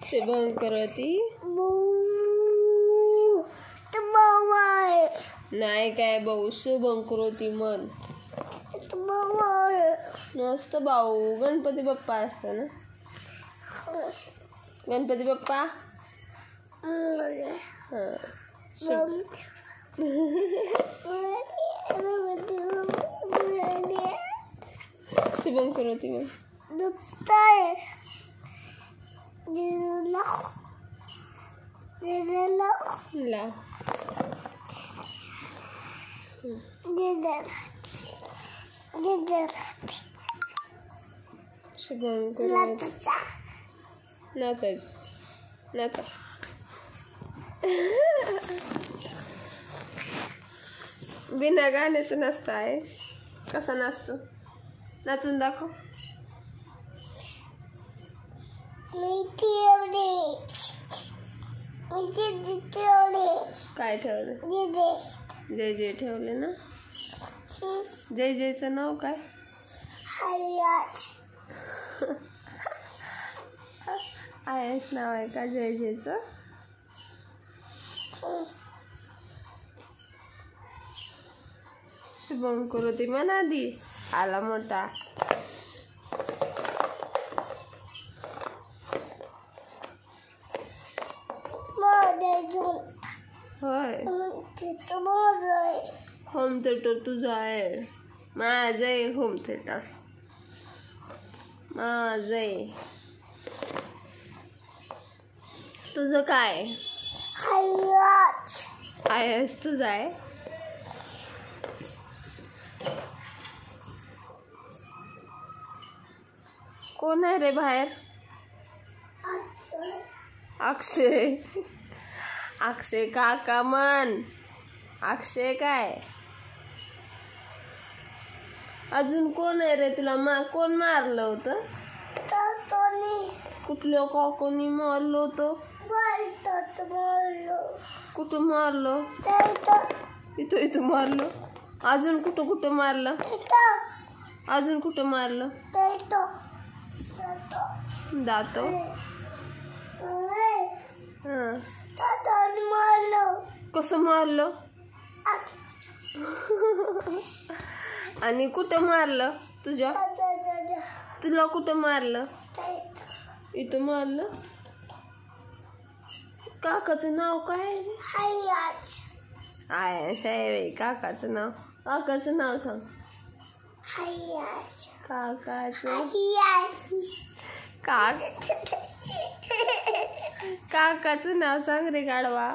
शुभं करोति नाही काय भाऊ, शुभं करोति मन नसतं भाऊ. गणपती बाप्पा असतं ना. गणपती बाप्पा शुभं करोति मन ला शुभं करोति नाचायचं नाचा. बिना गाण्याचं नसतं आहे. कसा नाचतो? नाचून दाखव. काय ठेवलं? जय जय ठेवले ना. जय जयचं नाव काय? आयश नाव आहे का जय जयचं? शुभं करोति मन आधी आला मोठा. होय, होम थिएटर तुझं आहे. माझं आहे होम थिएटर. माझं आहे. तुझं काय? आयस तुझं आहे. कोण आहे रे बाहेर? अक्षय. अक्षय काका मन. अक्षय काय? अजून कोण आहे रे तुला? कोण मारलं होतं? कुठल्या काकांनी मारलं होतं? कुठं मारलं? इथं मारलं. अजून कुठं मारलं? अजून कुठं मारलं? दातो. कसं मारलं? आणि कुठं मारलं? तुला कुठं मारलं? इथं मारलं. काकाचं नाव काय? आयश आहे. काकाचं नाव. काकाचं नाव सांग. काकाचं नाव सांग रे गाढवा.